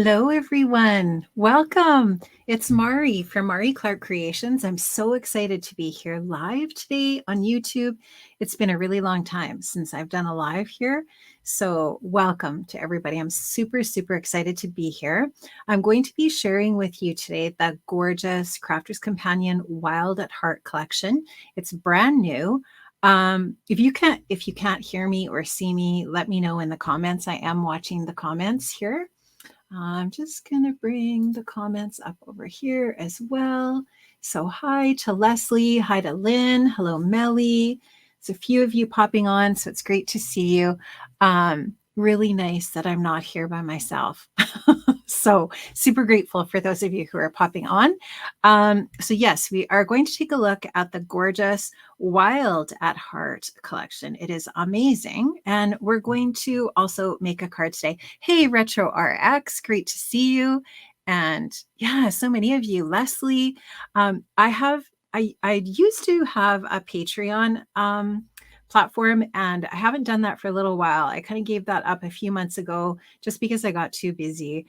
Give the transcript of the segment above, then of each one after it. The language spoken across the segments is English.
Hello, everyone. Welcome. It's Mari from Mari Clark Creations. I'm so excited to be here live today on YouTube. It's been a really long time since I've done a live here. So, welcome to everybody. I'm super, super excited to be here. I'm going to be sharing with you today the gorgeous Crafter's Companion Wild at Heart collection. It's brand new. If you can't hear me or see me, let me know in the comments. I am watching the comments here. I'm just going to bring the comments up over here as well. So hi to Leslie, hi to Lynn, hello Melly. There's a few of you popping on, so it's great to see you. Really nice that I'm not here by myself. So super grateful for those of you who are popping on. So yes, we are going to take a look at the gorgeous Wild at Heart collection. It is amazing. And we're going to also make a card today. Hey, Retro RX, great to see you. And yeah, so many of you. Leslie, I used to have a Patreon platform, and I haven't done that for a little while. I kind of gave that up a few months ago just because I got too busy.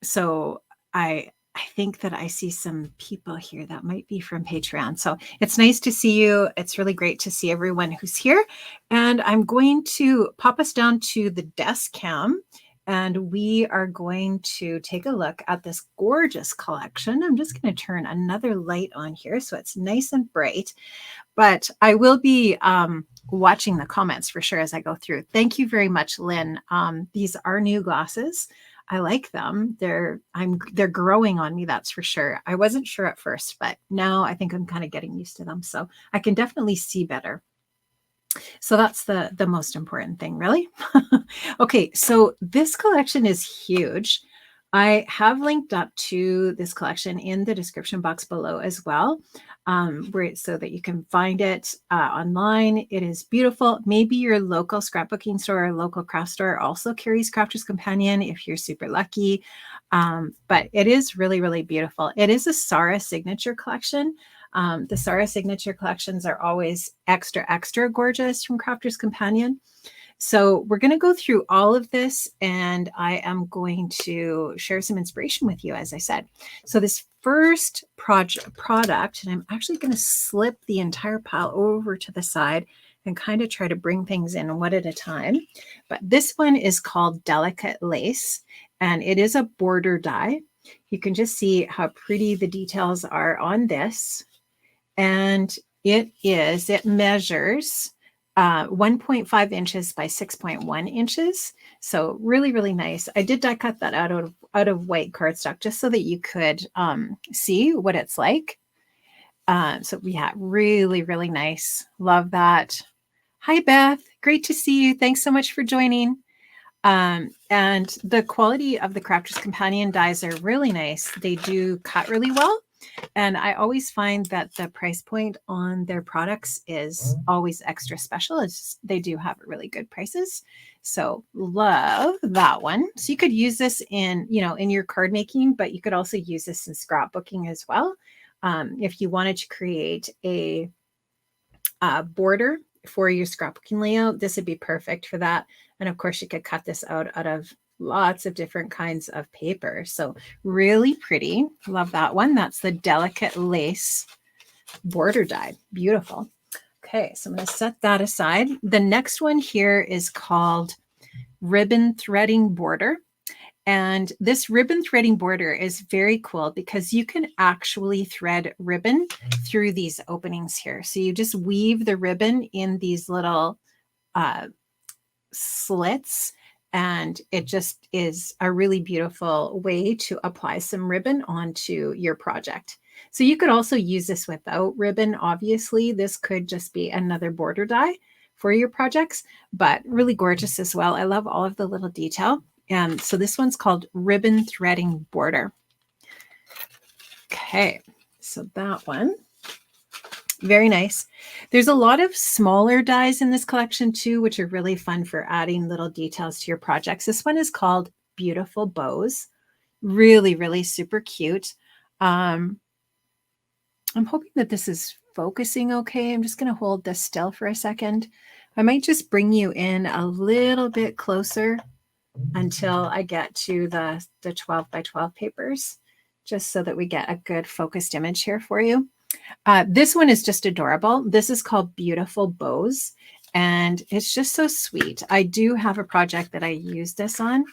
So I think that I see some people here that might be from Patreon. So it's nice to see you. It's really great to see everyone who's here. And I'm going to pop us down to the desk cam, and we are going to take a look at this gorgeous collection. I'm just going to turn another light on here so it's nice and bright. But I will be watching the comments for sure as I go through. Thank you very much, Lynn. These are new glasses. I like them. They're growing on me, that's for sure. I wasn't sure at first, but now I think I'm kind of getting used to them. So I can definitely see better. So that's the most important thing, really. Okay, so this collection is huge. I have linked up to this collection in the description box below as well, so that you can find it online. It is beautiful. Maybe your local scrapbooking store or local craft store also carries Crafter's Companion if you're super lucky. But it is really, really beautiful. It is a Sarah signature collection. The Sarah signature collections are always extra, extra gorgeous from Crafter's Companion. So we're going to go through all of this, and I am going to share some inspiration with you, as I said. So this first product, and I'm actually going to slip the entire pile over to the side and kind of try to bring things in one at a time. But this one is called Delicate Lace, and it is a border die. You can just see how pretty the details are on this. And it measures 1.5 inches by 6.1 inches. So really, really nice. I did die cut that out of white cardstock just so that you could see what it's like. So yeah, really, really nice. Love that. Hi, Beth. Great to see you. Thanks so much for joining. And the quality of the Crafter's Companion dies are really nice. They do cut really well. And I always find that the price point on their products is always extra special. They do have really good prices. So love that one. So you could use this in your card making, but you could also use this in scrapbooking as well. If you wanted to create a border for your scrapbooking layout, this would be perfect for that. And of course, you could cut this out of lots of different kinds of paper. So really pretty. Love that one. That's the Delicate Lace border die. Beautiful. Okay, so I'm going to set that aside. The next one here is called Ribbon Threading Border. And this ribbon threading border is very cool because you can actually thread ribbon through these openings here. So you just weave the ribbon in these little slits, and it just is a really beautiful way to apply some ribbon onto your project. So you could also use this without ribbon. Obviously, this could just be another border die for your projects, but really gorgeous as well. I love all of the little detail. And so this one's called Ribbon Threading Border. Okay, so that one. Very nice. There's a lot of smaller dies in this collection too, which are really fun for adding little details to your projects. This one is called Beautiful Bows. Really, really super cute. I'm hoping that this is focusing okay. I'm just going to hold this still for a second. I might just bring you in a little bit closer until I get to the 12 by 12 papers, just so that we get a good focused image here for you. This one is just adorable. This is called Beautiful Bows, and it's just so sweet. I do have a project that I use this on,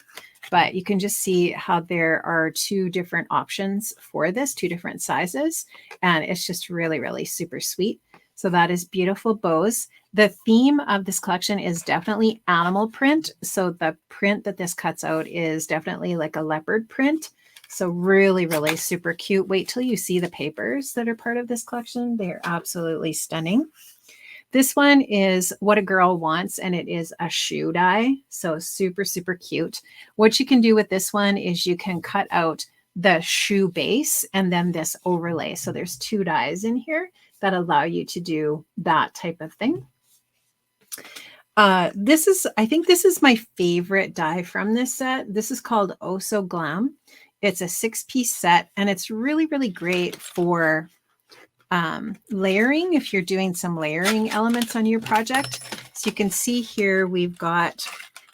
but you can just see how there are two different options for this, two different sizes, and it's just really, really super sweet. So that is Beautiful Bows. The theme of this collection is definitely animal print. So the print that this cuts out is definitely like a leopard print. So really, really super cute. Wait till you see the papers that are part of this collection. They're absolutely stunning. This one is What a Girl Wants, and it is a shoe die. So super, super cute. What you can do with this one is you can cut out the shoe base and then this overlay. So there's two dies in here that allow you to do that type of thing. I think this is my favorite die from this set. This is called Oh So Glam. It's a 6-piece set, and it's really, really great for layering if you're doing some layering elements on your project. So you can see here we've got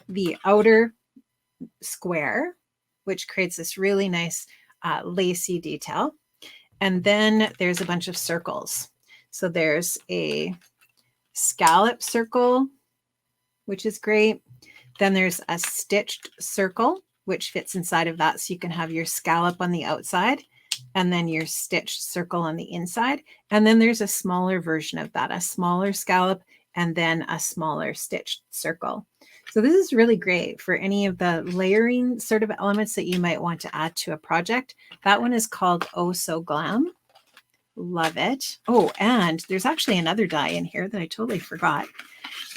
the outer square, which creates this really nice lacy detail. And then there's a bunch of circles. So there's a scallop circle, which is great. Then there's a stitched circle, which fits inside of that. So you can have your scallop on the outside and then your stitched circle on the inside. And then there's a smaller version of that, a smaller scallop, and then a smaller stitched circle. So this is really great for any of the layering sort of elements that you might want to add to a project. That one is called Oh So Glam. Love it. Oh, and there's actually another die in here that I totally forgot.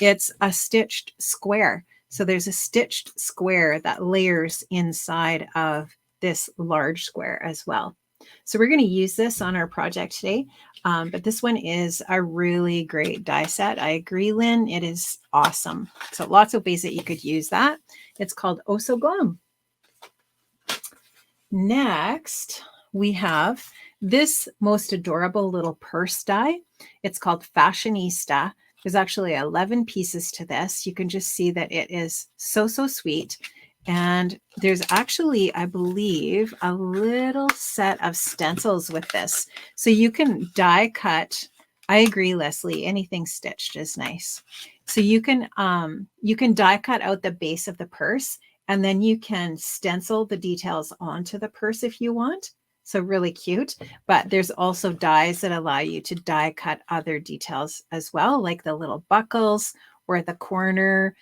It's a stitched square. So there's a stitched square that layers inside of this large square as well. So we're going to use this on our project today. But this one is a really great die set. I agree, Lynn. It is awesome. So lots of ways that you could use that. It's called Oh So Glam. Next, we have this most adorable little purse die. It's called Fashionista. There's actually 11 pieces to this. You can just see that it is so, so sweet. And there's actually, I believe, a little set of stencils with this. So you can die cut. I agree, Leslie. Anything stitched is nice. So you can die cut out the base of the purse, and then you can stencil the details onto the purse if you want. So really cute. But there's also dies that allow you to die cut other details as well, like the little buckles or the corner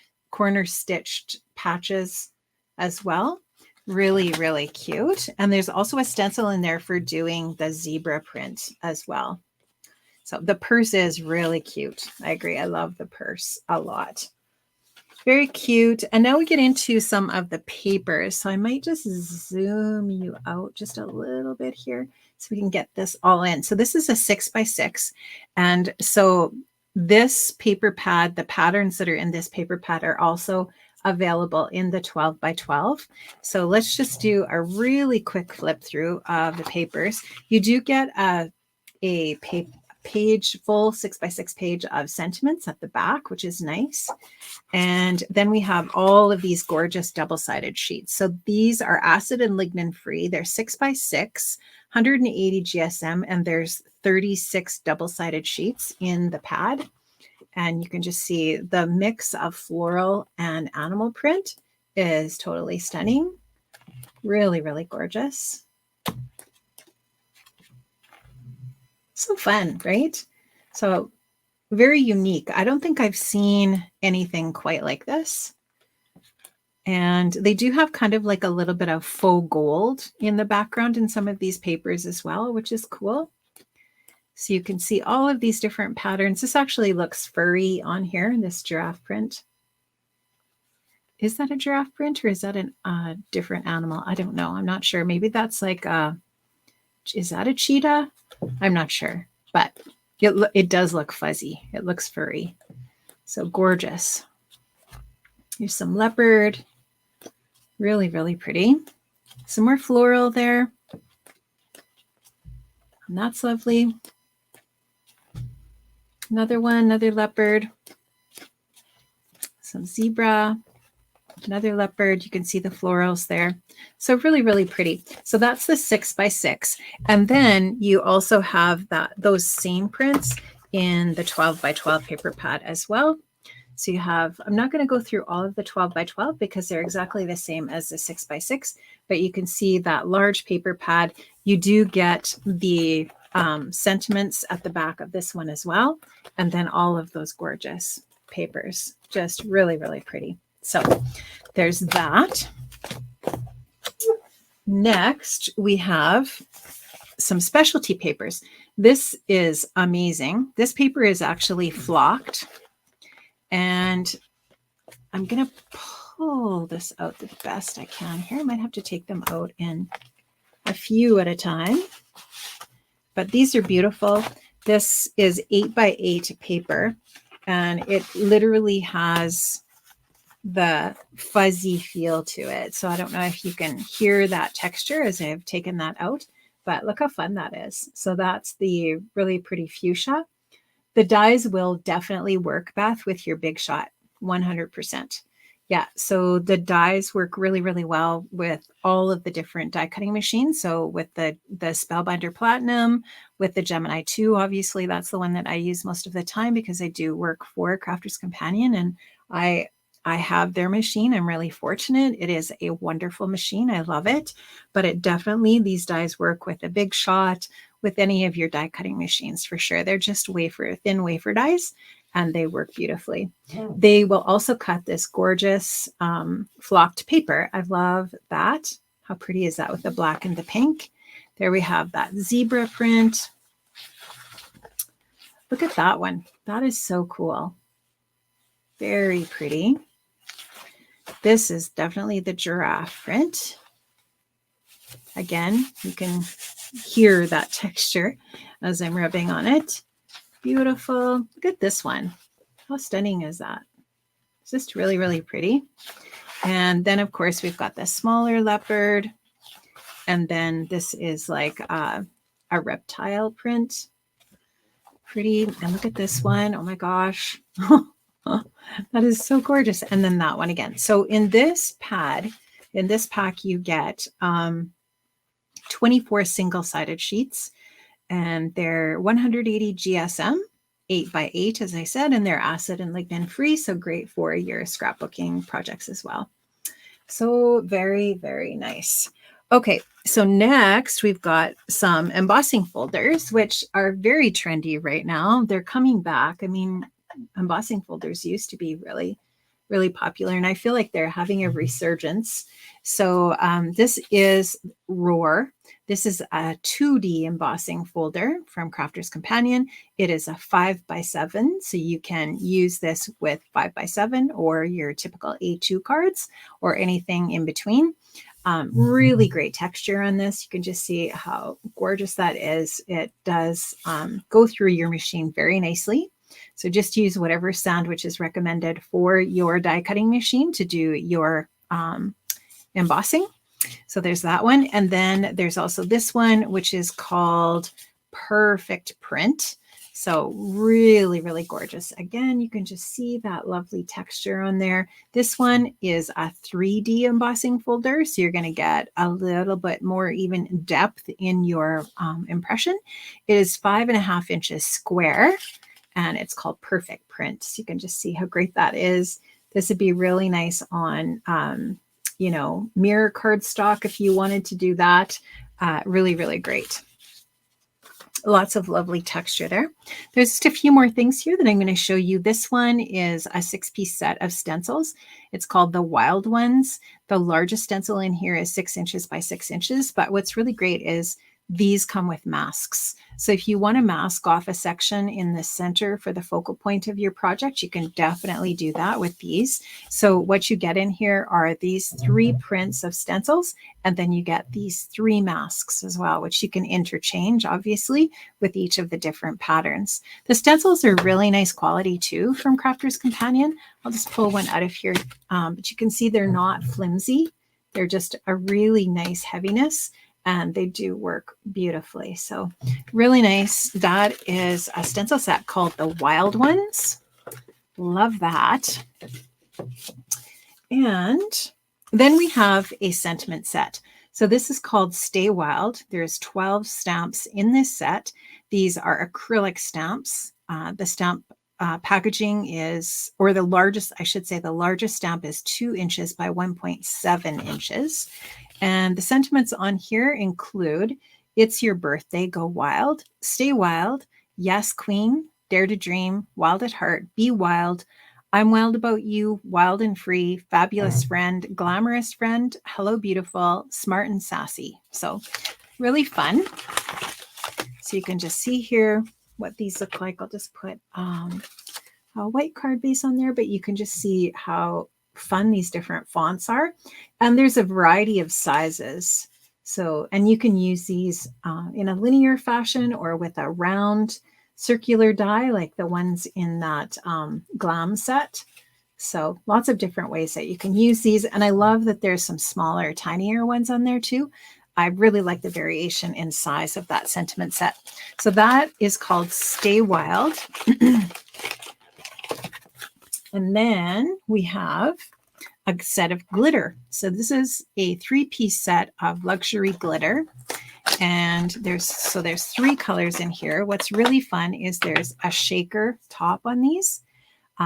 stitched patches as well. Really, really cute. And there's also a stencil in there for doing the zebra print as well. So the purse is really cute. I agree. I love the purse a lot. Very cute. And now we get into some of the papers. So I might just zoom you out just a little bit here so we can get this all in. So this is a 6x6. And so this paper pad, the patterns that are in this paper pad are also available in the 12 by 12. So let's just do a really quick flip through of the papers. You do get a page, full 6x6 page of sentiments at the back, which is nice. And then we have all of these gorgeous double-sided sheets. So these are acid and lignin free. They're 6x6, 180 GSM, and there's 36 double-sided sheets in the pad. And you can just see the mix of floral and animal print is totally stunning. Really, really gorgeous. So fun, right? So very unique. I don't think I've seen anything quite like this. And they do have kind of like a little bit of faux gold in the background in some of these papers as well, which is cool. So you can see all of these different patterns. This actually looks furry on here, this giraffe print. Is that a giraffe print or is that a different animal? I don't know. I'm not sure. Maybe that's like is that a cheetah? I'm not sure, but it does look fuzzy. It looks furry. So gorgeous. Here's some leopard. Really, really pretty. Some more floral there. And that's lovely. Another one, another leopard. Some zebra. Another leopard. You can see the florals there. So really, really pretty. So that's the 6x6. And then you also have those same prints in the 12x12 paper pad as well. So you have, I'm not going to go through all of the 12x12 because they're exactly the same as the 6x6, but you can see that large paper pad. You do get the sentiments at the back of this one as well. And then all of those gorgeous papers, just really, really pretty. So there's that. Next, we have some specialty papers. This is amazing. This paper is actually flocked. And I'm going to pull this out the best I can here. I might have to take them out in a few at a time. But these are beautiful. This is 8x8 paper. And it literally has the fuzzy feel to it. So I don't know if you can hear that texture as I've taken that out, but look how fun that is. So that's the really pretty fuchsia. The dyes will definitely work, Beth, with your Big Shot, 100%. Yeah, so the dyes work really, really well with all of the different die cutting machines. So with the Spellbinder Platinum, with the Gemini 2, obviously that's the one that I use most of the time because I do work for Crafter's Companion, and I have their machine. I'm really fortunate. It is a wonderful machine. I love it. But it definitely, these dies work with a Big Shot, with any of your die cutting machines for sure. They're just thin wafer dies, and they work beautifully. They will also cut this gorgeous flocked paper. I love that. How pretty is that with the black and the pink? There we have that zebra print. Look at that one. That is so cool. Very pretty. This is definitely the giraffe print. Again, you can hear that texture as I'm rubbing on it. Beautiful. Look at this one. How stunning is that? It's just really, really pretty. And then, of course, we've got the smaller leopard. And then this is like a reptile print. Pretty. And look at this one. Oh my gosh. That is so gorgeous. And then that one again. So in this pad, in this pack, you get 24 single-sided sheets, and they're 180 GSM, 8x8, as I said, and they're acid and lignin free. So great for your scrapbooking projects as well. So very, very nice. Okay, so next we've got some embossing folders, which are very trendy right now. They're coming back. I mean, embossing folders used to be really, really popular, and I feel like they're having a resurgence. So this is Roar. This is a 2D embossing folder from Crafter's Companion. It is a 5x7, so you can use this with 5x7 or your typical A2 cards or anything in between. Really great texture on this. You can just see how gorgeous that is. It does go through your machine very nicely. So just use whatever sandwich is recommended for your die cutting machine to do your embossing. So there's that one. And then there's also this one, which is called Perfect Print. So really, really gorgeous. Again, you can just see that lovely texture on there. This one is a 3D embossing folder. So you're going to get a little bit more even depth in your impression. It is 5.5 inches square, and it's called Perfect Print. So you can just see how great that is. This would be really nice on, mirror cardstock if you wanted to do that. Really, really great. Lots of lovely texture there. There's just a few more things here that I'm going to show you. This one is a 6-piece set of stencils. It's called the Wild Ones. The largest stencil in here is 6 inches by 6 inches. But what's really great is these come with masks. So if you want to mask off a section in the center for the focal point of your project, you can definitely do that with these. So what you get in here are these 3 prints of stencils, and then you get these 3 masks as well, which you can interchange, obviously, with each of the different patterns. The stencils are really nice quality too from Crafter's Companion. I'll just pull one out of here, but you can see they're not flimsy. They're just a really nice heaviness, and they do work beautifully. So really nice. That is a stencil set called the Wild Ones. Love that. And then we have a sentiment set. So this is called Stay Wild. There's 12 stamps in this set. These are acrylic stamps. The stamp packaging is, or the largest, I should say, the largest stamp is 2 inches by 1.7 inches. And the sentiments on here include, it's your birthday, go wild, stay wild, yes, queen, dare to dream, wild at heart, be wild, I'm wild about you, wild and free, fabulous friend, glamorous friend, hello beautiful, smart and sassy. So really fun. So you can just see here what these look like. I'll just put a white card base on there, but you can just see how fun these different fonts are. And there's a variety of sizes. So, and you can use these in a linear fashion or with a round circular die like the ones in that glam set. So lots of different ways that you can use these. And I love that there's some smaller, tinier ones on there too. I really like the variation in size of that sentiment set. So that is called Stay Wild. And then we have a set of glitter. So this is a 3-piece set of luxury glitter. And there's 3 colors in here. What's really fun is there's a shaker top on these.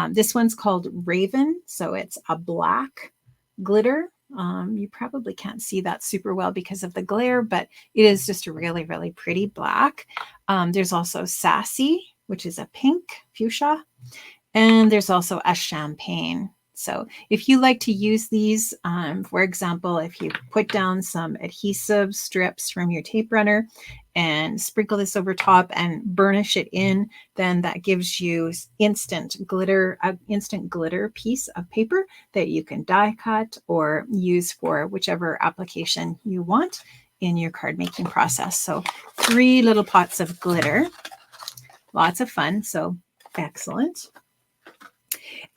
This one's called Raven. So it's a black glitter. You probably can't see that super well because of the glare, but it is just a really, really pretty black. There's also Sassy, which is a pink fuchsia. And there's also a champagne. So if you like to use these, for example, if you put down some adhesive strips from your tape runner and sprinkle this over top and burnish it in, then that gives you instant glitter, an instant glitter piece of paper that you can die cut or use for whichever application you want in your card making process. So 3 little pots of glitter, lots of fun. So excellent.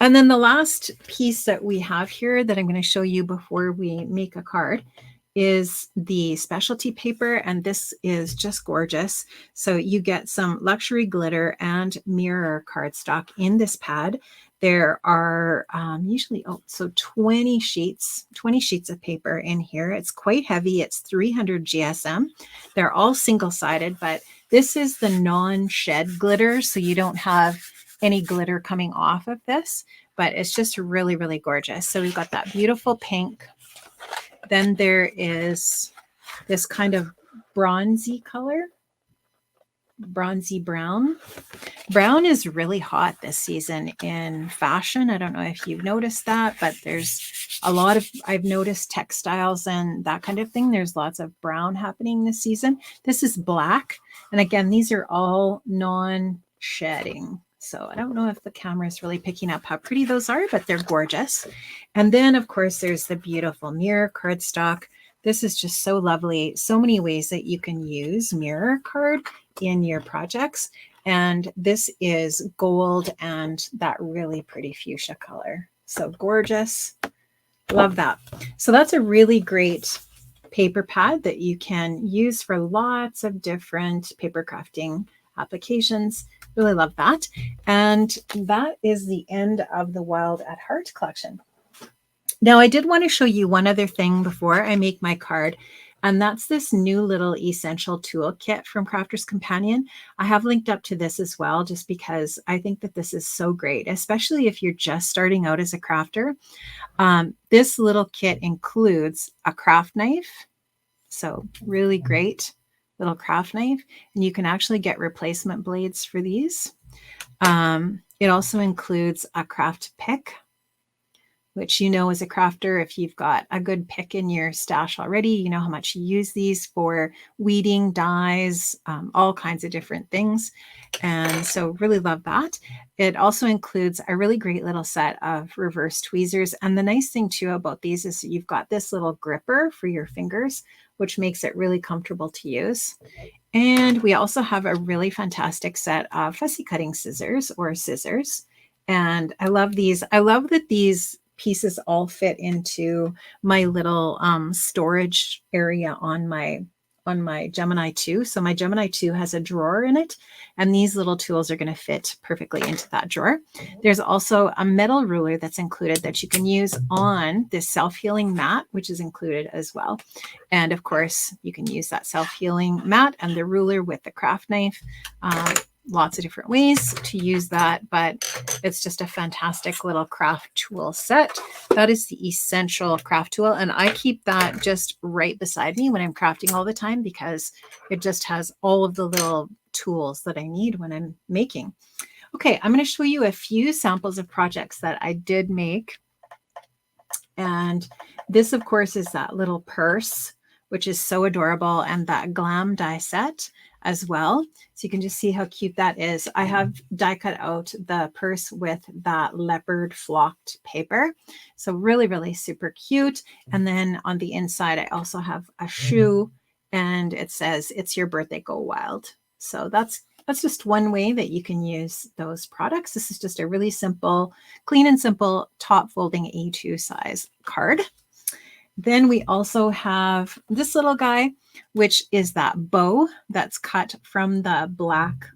And then the last piece that we have here that I'm going to show you before we make a card is the specialty paper. And this is just gorgeous. So you get some luxury glitter and mirror cardstock in this pad. There are usually 20 sheets of paper in here. It's quite heavy. It's 300 GSM. They're all single-sided, but this is the non-shed glitter. So you don't have any glitter coming off of this, but it's just really, really gorgeous. So we've got that beautiful pink. Then there is this kind of bronzy color, bronzy brown. Brown is really hot this season in fashion. I don't know if you've noticed that, but there's a lot of, I've noticed textiles and that kind of thing. There's lots of brown happening this season. This is black. And again, these are all non-shedding. So I don't know if the camera is really picking up how pretty those are, but they're gorgeous. And then, of course, there's the beautiful mirror cardstock. This is just so lovely. So many ways that you can use mirror card in your projects. And this is gold and that really pretty fuchsia color. So gorgeous. Love that. So that's a really great paper pad that you can use for lots of different paper crafting applications. Really love that. And that is the end of the Wild at Heart collection. Now, I did want to show you one other thing before I make my card, and that's this new little essential toolkit from Crafter's Companion. I have linked up to this as well, just because I think that this is so great, especially if you're just starting out as a crafter. This little kit includes a craft knife. So really great little craft knife. And you can actually get replacement blades for these. It also includes a craft pick, which you know as a crafter, if you've got a good pick in your stash already, you know how much you use these for weeding, dyes, all kinds of different things. And so really love that. It also includes a really great little set of reverse tweezers. And the nice thing too about these is you've got this little gripper for your fingers, which makes it really comfortable to use. And we also have a really fantastic set of fussy cutting scissors or scissors. And I love these. I love that these pieces all fit into my little storage area on my on my Gemini 2. So my Gemini 2 has a drawer in it, and these little tools are going to fit perfectly into that drawer. There's also a metal ruler that's included that you can use on this self-healing mat, which is included as well. And of course, you can use that self-healing mat and the ruler with the craft knife. Lots of different ways to use that, but it's just a fantastic little craft tool set. That is the essential craft tool, and I keep that just right beside me when I'm crafting all the time because it just has all of the little tools that I need when I'm making. Okay, I'm going to show you a few samples of projects that I did make. And this, of course, is that little purse, which is so adorable, and that glam die set as well. So you can just see how cute that is. I have die cut out the purse with that leopard flocked paper. So really, really super cute. And then on the inside, I also have a shoe, and it says, "It's your birthday, go wild." So that's just one way that you can use those products. This is just a really simple, clean and simple top folding A2 size card. Then we also have this little guy, which is that bow that's cut from the black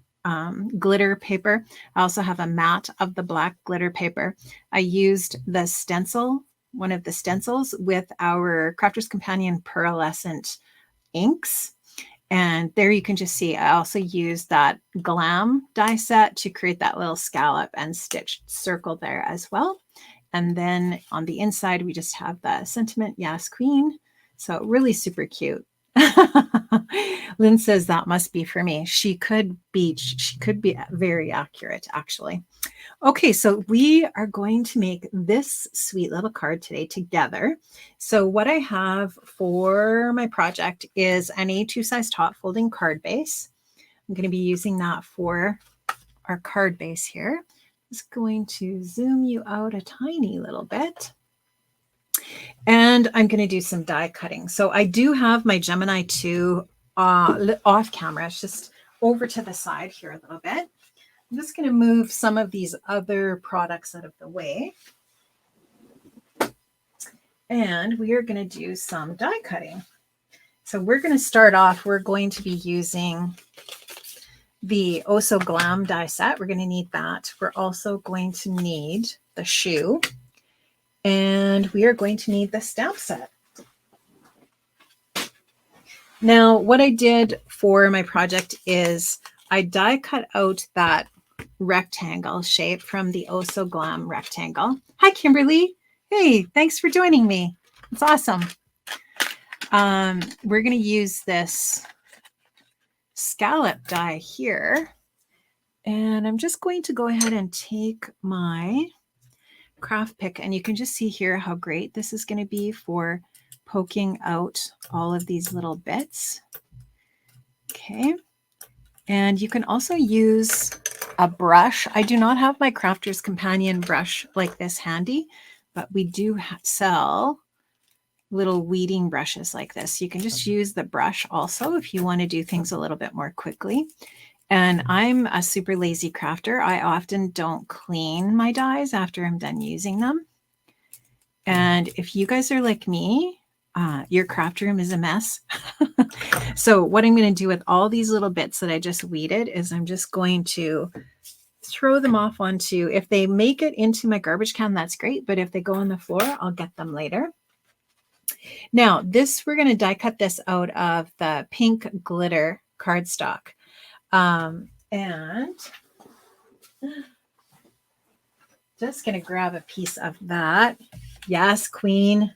glitter paper. I also have a mat of the black glitter paper. I used the stencil, one of the stencils, with our Crafter's Companion pearlescent inks. And there you can just see I also used that glam die set to create that little scallop and stitched circle there as well. And then on the inside, we just have the sentiment, "Yes, Queen." So really super cute. Lynn says that must be for me. She could be very accurate, actually. Okay, so we are going to make this sweet little card today together. So what I have for my project is an A2 size top folding card base. I'm going to be using that for our card base here. Just going to zoom you out a tiny little bit. And I'm going to do some die cutting. So I do have my Gemini 2 off camera. It's just over to the side here a little bit. I'm just going to move some of these other products out of the way. And we are going to do some die cutting. So we're going to start off, we're going to be using the Oh So Glam die set. We're going to need that. We're also going to need the shoe. And we are going to need the stamp set. Now, what I did for my project is I die cut out that rectangle shape from the Oh So Glam rectangle. Hi, Kimberly. Hey, thanks for joining me. It's awesome. We're going to use this scallop die here. And I'm just going to go ahead and take my craft pick, and you can just see here how great this is going to be for poking out all of these little bits. Okay. And you can also use a brush. I do not have my Crafter's Companion brush like this handy, but we do sell little weeding brushes like this. You can just use the brush also if you want to do things a little bit more quickly. And I'm a super lazy crafter. I often don't clean my dies after I'm done using them. And if you guys are like me, your craft room is a mess. So what I'm going to do with all these little bits that I just weeded is I'm just going to throw them off onto, if they make it into my garbage can, that's great. But if they go on the floor, I'll get them later. Now this, we're going to die cut this out of the pink glitter cardstock. And just going to grab a piece of that. Yes, Queen.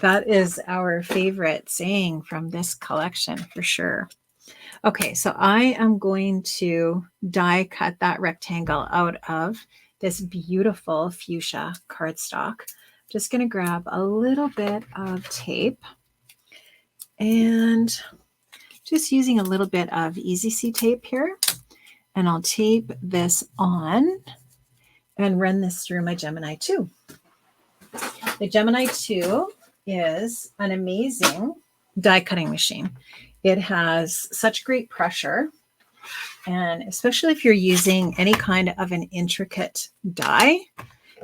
That is our favorite saying from this collection for sure. Okay, so I am going to die cut that rectangle out of this beautiful fuchsia cardstock. Just going to grab a little bit of tape and just using a little bit of Easy C tape here. And I'll tape this on and run this through my Gemini 2. The Gemini 2 is an amazing die cutting machine. It has such great pressure, and especially if you're using any kind of an intricate die.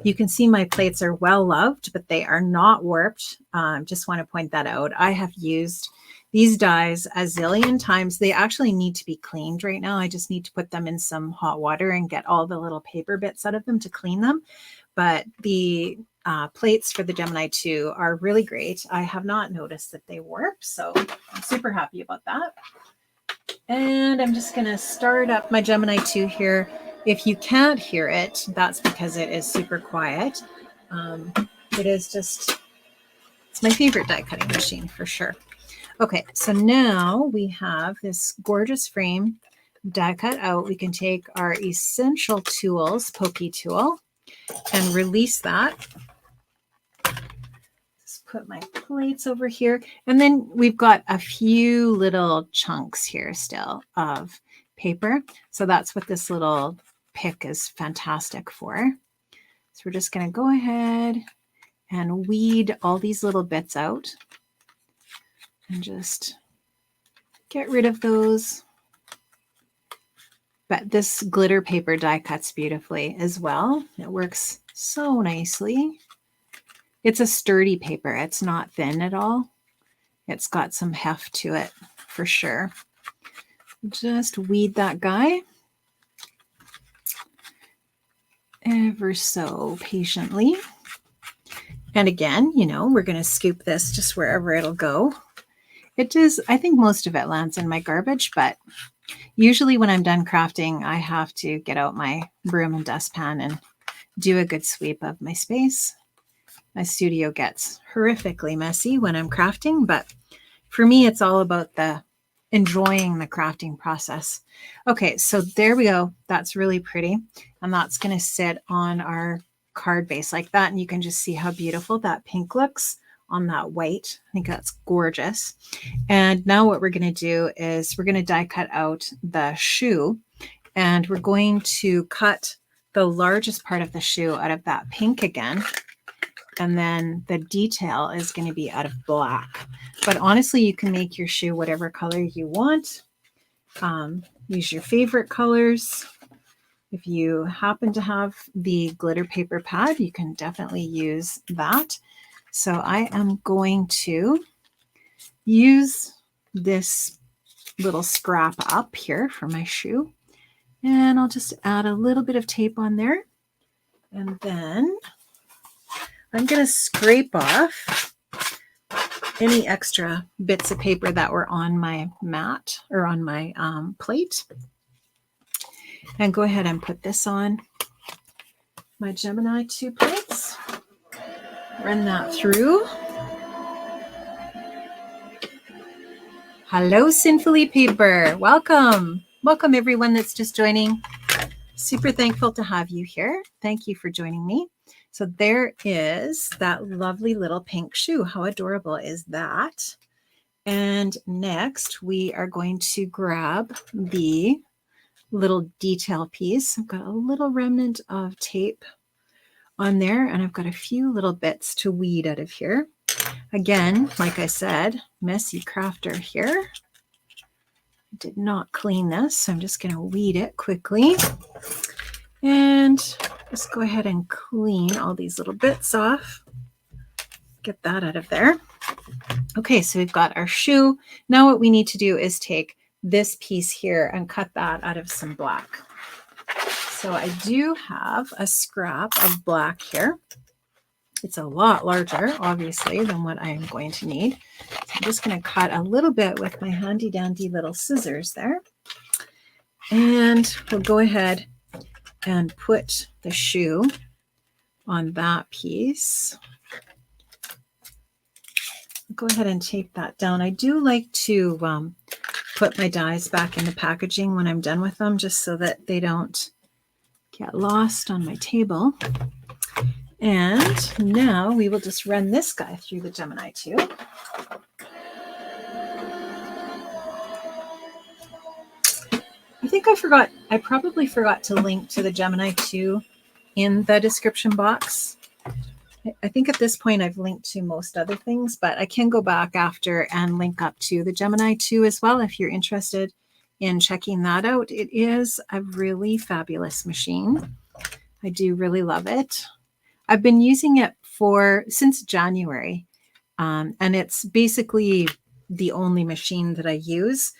You can see my plates are well loved, but they are not warped. Just want to point that out. I have used these dies a zillion times. They actually need to be cleaned right now. I just need to put them in some hot water and get all the little paper bits out of them to clean them. But the plates for the Gemini 2 are really great. I have not noticed that they warp, so I'm super happy about that. And I'm just going to start up my Gemini 2 here. If you can't hear it, that's because it is super quiet. It is just, it's my favorite die cutting machine for sure. Okay, so now we have this gorgeous frame die cut out. We can take our Essential Tools pokey tool and release that. Just put my plates over here. And then we've got a few little chunks here still of paper. So that's what this little pick is fantastic for. So we're just going to go ahead and weed all these little bits out and just get rid of those. But this glitter paper die cuts beautifully as well. It works so nicely. It's a sturdy paper. It's not thin at all. It's got some heft to it for sure. Just weed that guy ever so patiently. And again, you know, we're going to scoop this just wherever it'll go. It does, I think most of it lands in my garbage, but usually when I'm done crafting, I have to get out my broom and dustpan and do a good sweep of my space. My studio gets horrifically messy when I'm crafting, but for me, it's all about enjoying the crafting process. Okay, so there we go. That's really pretty. And that's going to sit on our card base like that. And you can just see how beautiful that pink looks on that white. I think that's gorgeous. And now what we're going to do is we're going to die cut out the shoe, and we're going to cut the largest part of the shoe out of that pink again. And then the detail is going to be out of black. But honestly, you can make your shoe whatever color you want. Use your favorite colors. If you happen to have the glitter paper pad, you can definitely use that. So I am going to use this little scrap up here for my shoe. And I'll just add a little bit of tape on there. And then I'm going to scrape off any extra bits of paper that were on my mat or on my plate. And go ahead and put this on my Gemini 2 plates. Run that through. Hello, Sinfully Paper. Welcome. Welcome, everyone that's just joining. Super thankful to have you here. Thank you for joining me. So there is that lovely little pink shoe. How adorable is that? And next, we are going to grab the little detail piece. I've got a little remnant of tape on there, and I've got a few little bits to weed out of here. Again, like I said, messy crafter here. I did not clean this, so I'm just going to weed it quickly. And just go ahead and clean all these little bits off. Get that out of there. Okay, so we've got our shoe. Now what we need to do is take this piece here and cut that out of some black. So I do have a scrap of black here. It's a lot larger, obviously, than what I am going to need. So I'm just going to cut a little bit with my handy dandy little scissors there. And we'll go ahead and put the shoe on that piece. Go ahead and tape that down. I do like to put my dies back in the packaging when I'm done with them, just so that they don't get lost on my table. And now we will just run this guy through the Gemini 2. I think I probably forgot to link to the Gemini 2 in the description box. I think at this point I've linked to most other things, but I can go back after and link up to the Gemini 2 as well if you're interested in checking that out. It is a really fabulous machine. I do really love it. I've been using it since January, and it's basically the only machine that I use.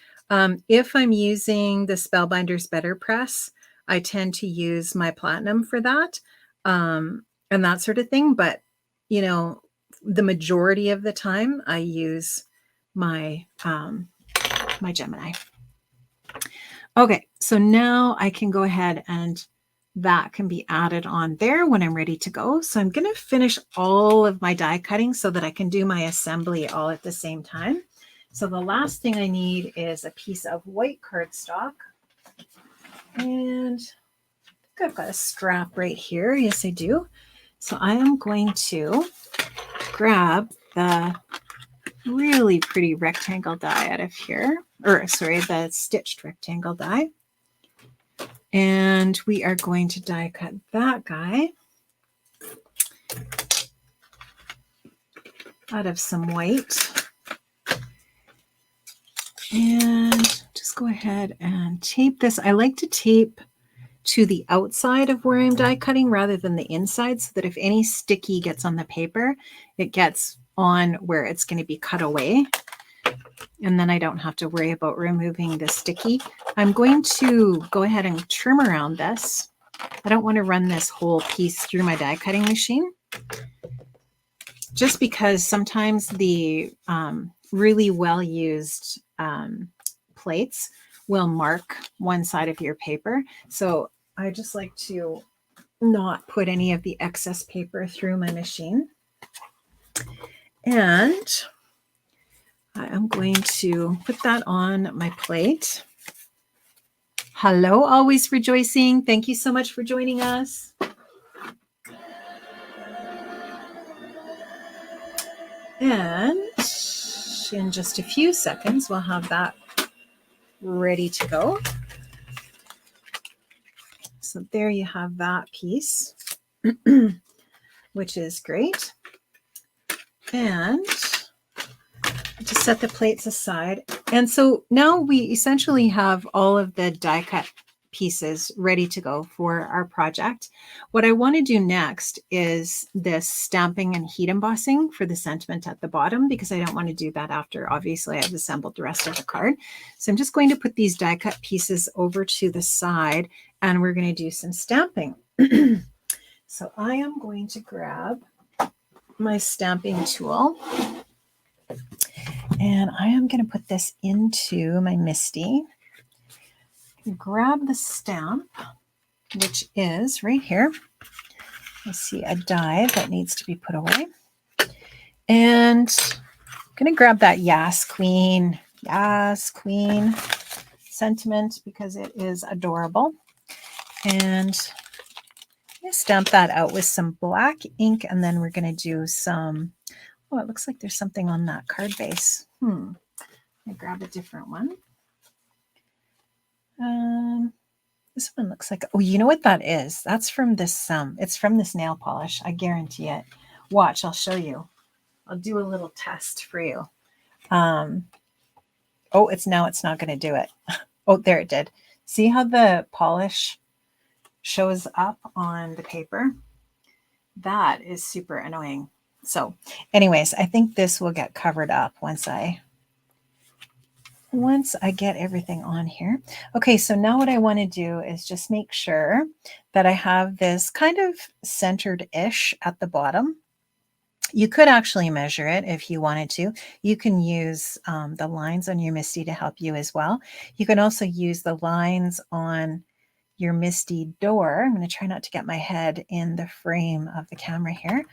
If I'm using the Spellbinders Better Press, I tend to use my Platinum for that, and that sort of thing. But, you know, the majority of the time I use my, my Gemini. Okay, so now I can go ahead and that can be added on there when I'm ready to go. So I'm going to finish all of my die cutting so that I can do my assembly all at the same time. So the last thing I need is a piece of white cardstock. And I've got a strap right here. Yes, I do. So I am going to grab the really pretty rectangle die out of here, or sorry, the stitched rectangle die. And we are going to die cut that guy out of some white. And just go ahead and tape this. I like to tape to the outside of where I'm die cutting rather than the inside, so that if any sticky gets on the paper, it gets on where it's going to be cut away. And then I don't have to worry about removing the sticky. I'm going to go ahead and trim around this. I don't want to run this whole piece through my die cutting machine, just because sometimes the really well used plates will mark one side of your paper. So I just like to not put any of the excess paper through my machine. And I am going to put that on my plate. Hello, Always Rejoicing. Thank you so much for joining us. And in just a few seconds, we'll have that ready to go. So there you have that piece, which is great. And just set the plates aside. And so now we essentially have all of the die cut pieces ready to go for our project. What I want to do next is this stamping and heat embossing for the sentiment at the bottom, because I don't want to do that after obviously I've assembled the rest of the card. So I'm just going to put these die cut pieces over to the side, and we're going to do some stamping. So I am going to grab my stamping tool, and I am going to put this into my MISTI. Grab the stamp, which is right here. I see a die that needs to be put away. And I'm going to grab that Yas Queen sentiment, because it is adorable. And I'm going to stamp that out with some black ink, and then we're going to do some, oh, it looks like there's something on that card base. I grab a different one. This one looks like, oh, you know what that is? That's from this, it's from this nail polish. I guarantee it. Watch, I'll show you. I'll do a little test for you. Oh, it's not going to do it. Oh, there it did. See how the polish shows up on the paper? That is super annoying. So anyways, I think this will get covered up once I get everything on here. Okay, so now what I want to do is just make sure that I have this kind of centered-ish at the bottom. You could actually measure it if you wanted to. You can use the lines on your MISTI to help you as well. You can also use the lines on your MISTI door. I'm going to try not to get my head in the frame of the camera here,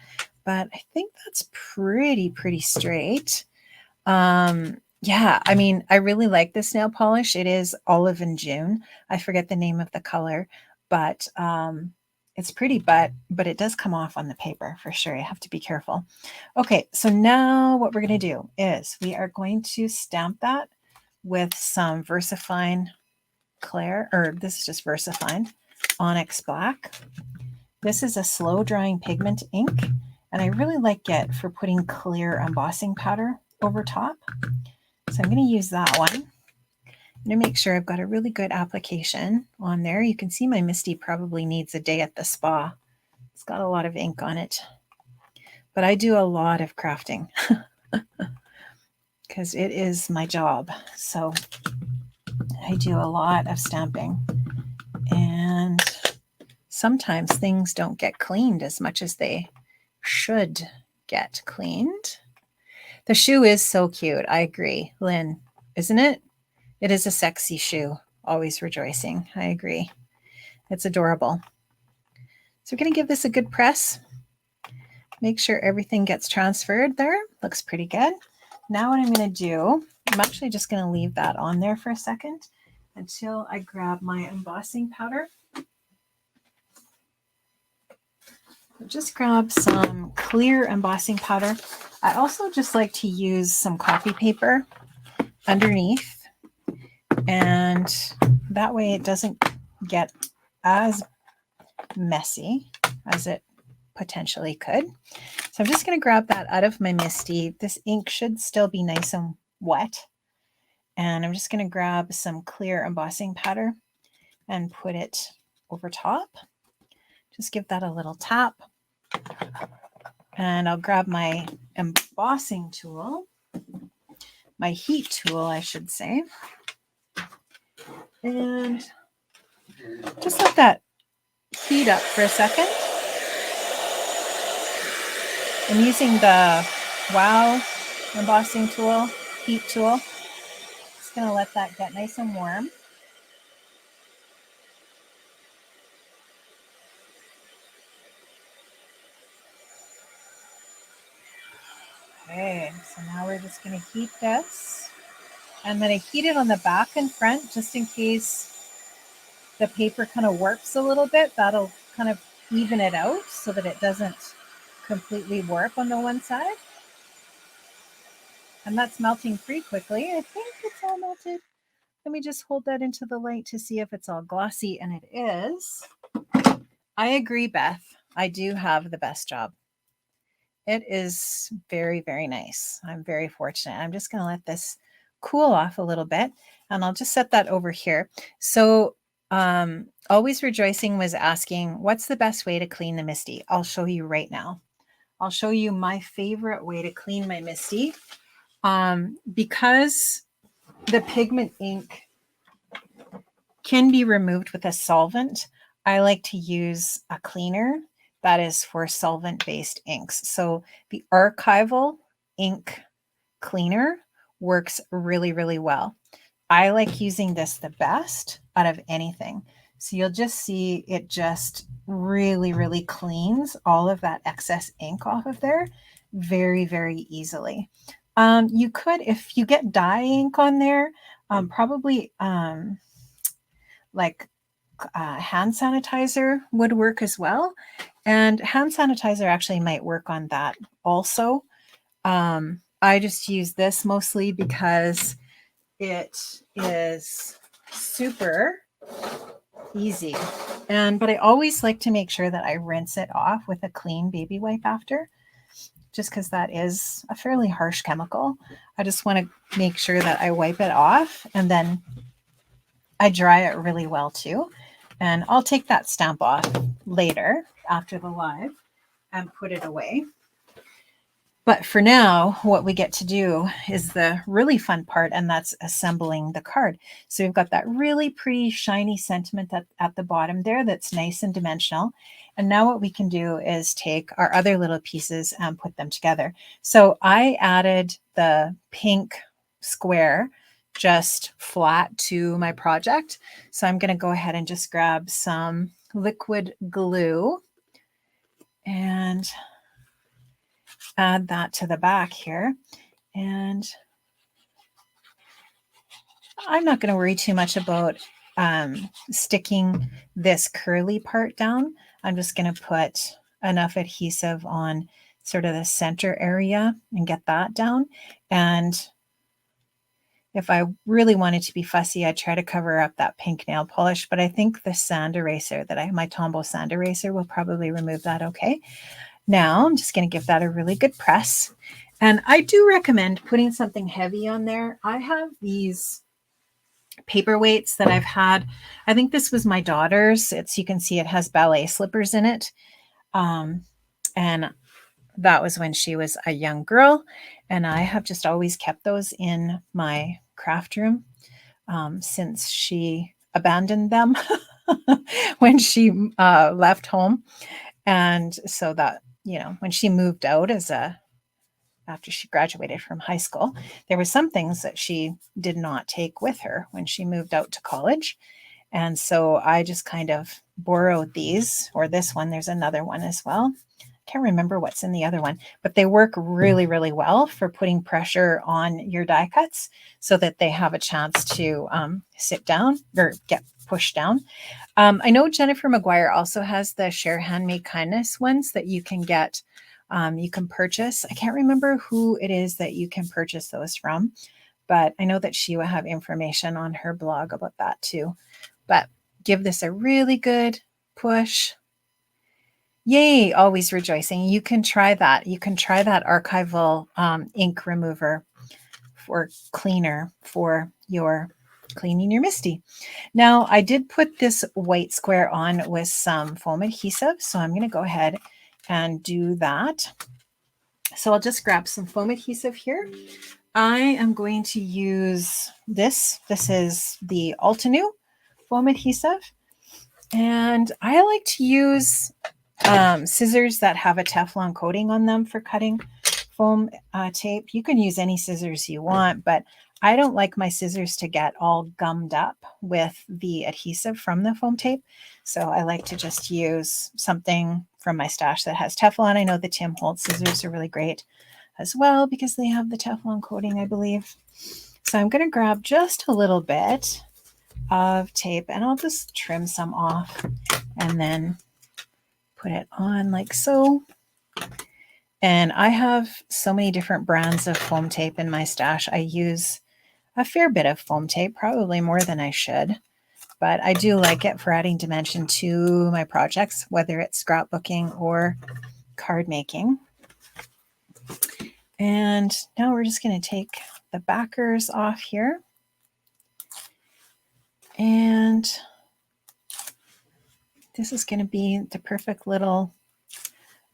but I think that's pretty straight. Yeah, I mean, I really like this nail polish. It is Olive and June. I forget the name of the color, but it's pretty, but it does come off on the paper for sure. You have to be careful. Okay, so now what we're going to do is we are going to stamp that with some VersaFine Clair, or this is just VersaFine Onyx Black. This is a slow drying pigment ink, and I really like it for putting clear embossing powder over top. So I'm going to use that one. I'm going to make sure I've got a really good application on there. You can see my MISTI probably needs a day at the spa. It's got a lot of ink on it, but I do a lot of crafting. Okay, because it is my job. So I do a lot of stamping, and sometimes things don't get cleaned as much as they should get cleaned. The shoe is so cute. I agree, Lynn, isn't it? It is a sexy shoe. Always rejoicing. I agree. It's adorable. So we're going to give this a good press. Make sure everything gets transferred there. Looks pretty good. Now what I'm going to do, I'm actually just going to leave that on there for a second until I grab my embossing powder. Just grab some clear embossing powder. I also just like to use some copy paper underneath, and that way it doesn't get as messy as it potentially could. So I'm just going to grab that out of my MISTI. This ink should still be nice and wet. And I'm just going to grab some clear embossing powder and put it over top. Just give that a little tap. And I'll grab my embossing tool, my heat tool, I should say. And just let that heat up for a second. I'm using the Wow embossing tool, heat tool. Just going to let that get nice and warm. Okay, so now we're just going to heat this. I'm going to heat it on the back and front just in case the paper kind of warps a little bit. That'll kind of even it out so that it doesn't completely warp on the one side. And that's melting pretty quickly. I think it's all melted. Let me just hold that into the light to see if it's all glossy, and it is. I agree, Beth. I do have the best job. It is very, very nice. I'm very fortunate. I'm just going to let this cool off a little bit, and I'll just set that over here. So Always Rejoicing was asking, what's the best way to clean the MISTI? I'll show you right now. I'll show you my favorite way to clean my MISTI. Because the pigment ink can be removed with a solvent, I like to use a cleaner that is for solvent-based inks. So the archival ink cleaner works really, really well. I like using this the best out of anything. So you'll just see it just really, really cleans all of that excess ink off of there very, very easily. You could, if you get dye ink on there, probably like hand sanitizer would work as well. And hand sanitizer actually might work on that also. I just use this mostly because it is super easy. But I always like to make sure that I rinse it off with a clean baby wipe after, just because that is a fairly harsh chemical. I just want to make sure that I wipe it off, and then I dry it really well too. And I'll take that stamp off later after the live and put it away. But for now, what we get to do is the really fun part, and that's assembling the card. So we've got that really pretty shiny sentiment at the bottom there that's nice and dimensional. And now what we can do is take our other little pieces and put them together. So I added the pink square just flat to my project. So I'm going to go ahead and just grab some liquid glue and add that to the back here. And I'm not going to worry too much about sticking this curly part down. I'm just going to put enough adhesive on sort of the center area and get that down. And if I really wanted to be fussy, I'd try to cover up that pink nail polish, but I think the sand eraser my Tombow sand eraser will probably remove that okay. Now I'm just going to give that a really good press. And I do recommend putting something heavy on there. I have these paperweights that I've had. I think this was my daughter's. You can see it has ballet slippers in it. And that was when she was a young girl, and I have just always kept those in my craft room since she abandoned them when she left home. And so that, when she moved out after she graduated from high school, there were some things that she did not take with her when she moved out to college. And so I just kind of borrowed these, or this one. There's another one as well. Can't remember what's in the other one, but they work really, really well for putting pressure on your die cuts so that they have a chance to sit down or get pushed down. I know Jennifer McGuire also has the Share Handmade Kindness ones that you can get. You can purchase. I can't remember who it is that you can purchase those from, but I know that she will have information on her blog about that too. But give this a really good push. Yay, always rejoicing. You can try that. You can try that archival ink remover for cleaner for your cleaning your MISTI. Now, I did put this white square on with some foam adhesive, so I'm going to go ahead and do that. So I'll just grab some foam adhesive here. I am going to use this. This is the Altenew foam adhesive. And I like to use scissors that have a Teflon coating on them for cutting foam tape. You can use any scissors you want, but I don't like my scissors to get all gummed up with the adhesive from the foam tape. So I like to just use something from my stash that has Teflon. I know the Tim Holtz scissors are really great as well because they have the Teflon coating, I believe. So I'm going to grab just a little bit of tape and I'll just trim some off and then put it on like so. And I have so many different brands of foam tape in my stash. I use a fair bit of foam tape, probably more than I should, but I do like it for adding dimension to my projects, whether it's scrapbooking or card making. And now we're just going to take the backers off here. And this is going to be the perfect little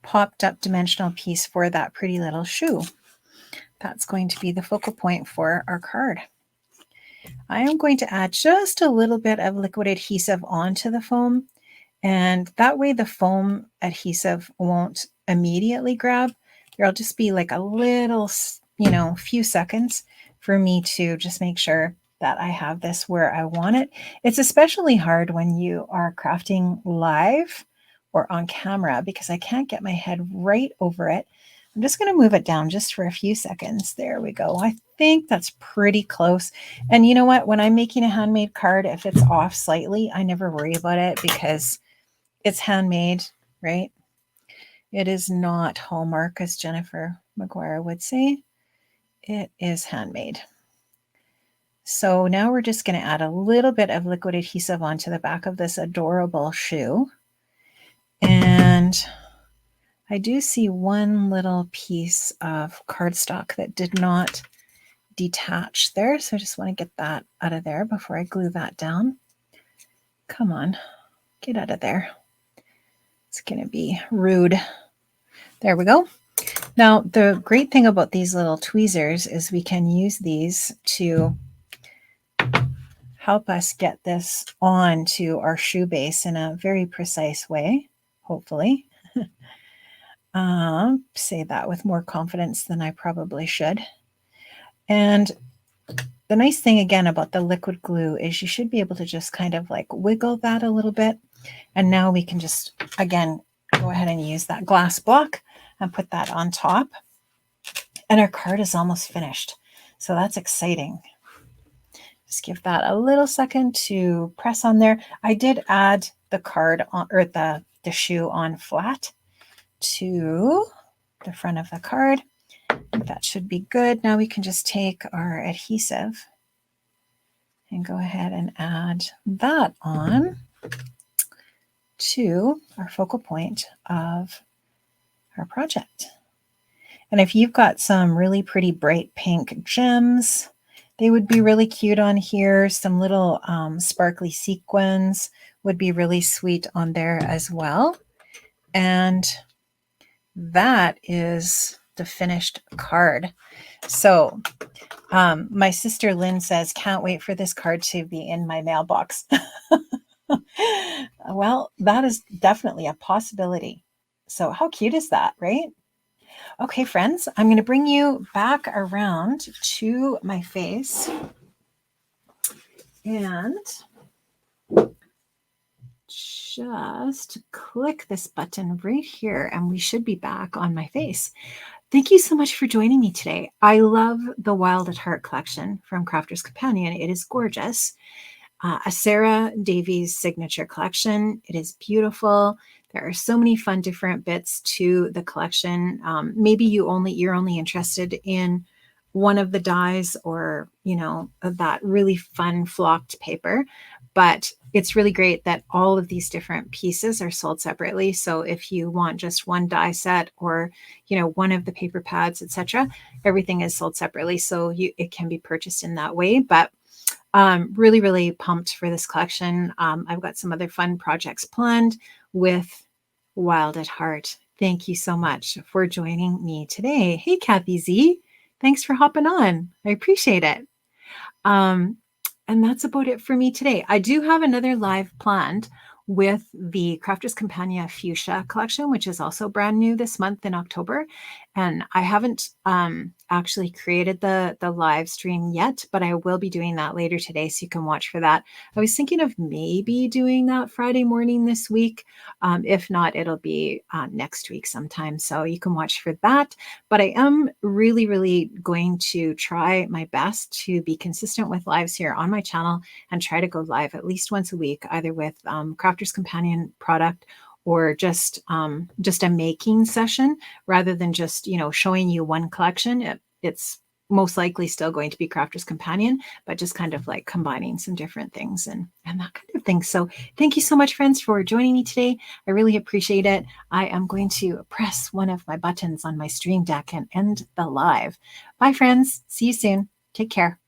popped up dimensional piece for that pretty little shoe. That's going to be the focal point for our card. I am going to add just a little bit of liquid adhesive onto the foam, and that way the foam adhesive won't immediately grab. There'll just be like a little, few seconds for me to just make sure that I have this where I want it. It's especially hard when you are crafting live or on camera because I can't get my head right over it. I'm just going to move it down just for a few seconds. There we go. I think that's pretty close. And you know what? When I'm making a handmade card, if it's off slightly, I never worry about it because it's handmade, right? It is not Hallmark, as Jennifer McGuire would say. It is handmade. So now we're just going to add a little bit of liquid adhesive onto the back of this adorable shoe. And I do see one little piece of cardstock that did not detach there. So I just want to get that out of there before I glue that down. Come on, get out of there. It's going to be rude. There we go. Now, the great thing about these little tweezers is we can use these to help us get this onto our shoe base in a very precise way, hopefully. Say that with more confidence than I probably should. And the nice thing again about the liquid glue is you should be able to just kind of like wiggle that a little bit. And now we can just, again, go ahead and use that glass block and put that on top. And our card is almost finished. So that's exciting. Just give that a little second to press on there. I did add the card on, or the shoe on flat to the front of the card. That should be good. Now we can just take our adhesive and go ahead and add that on to our focal point of our project. And if you've got some really pretty bright pink gems, they would be really cute on here. Some little sparkly sequins would be really sweet on there as well. And that is the finished card. So my sister Lynn says, can't wait for this card to be in my mailbox. Well, that is definitely a possibility. So how cute is that, right? Okay, friends, I'm going to bring you back around to my face and just click this button right here, and we should be back on my face. Thank you so much for joining me today. I love the Wild at Heart collection from Crafter's Companion. It is gorgeous. A Sarah Davies signature collection. It is beautiful. There are so many fun different bits to the collection. Maybe you're only interested in one of the dies, or that really fun flocked paper, but it's really great that all of these different pieces are sold separately. So if you want just one die set, or one of the paper pads, etc., everything is sold separately, so it can be purchased in that way. But really, really pumped for this collection. I've got some other fun projects planned with Wild at Heart. Thank you so much for joining me today. Hey, Kathy Z. Thanks for hopping on. I appreciate it. And that's about it for me today. I do have another live planned with the Crafter's Companion Fuchsia collection, which is also brand new this month in October. And I haven't actually created the live stream yet, but I will be doing that later today, so you can watch for that. I was thinking of maybe doing that Friday morning this week. If not, it'll be next week sometime, so you can watch for that. But I am really, really going to try my best to be consistent with lives here on my channel and try to go live at least once a week, either with Crafter's Companion product or just a making session, rather than just showing you one collection. It's most likely still going to be Crafter's Companion, but just kind of like combining some different things and that kind of thing. So thank you so much, friends, for joining me today. I really appreciate it. I am going to press one of my buttons on my stream deck and end the live. Bye, friends. See you soon. Take care.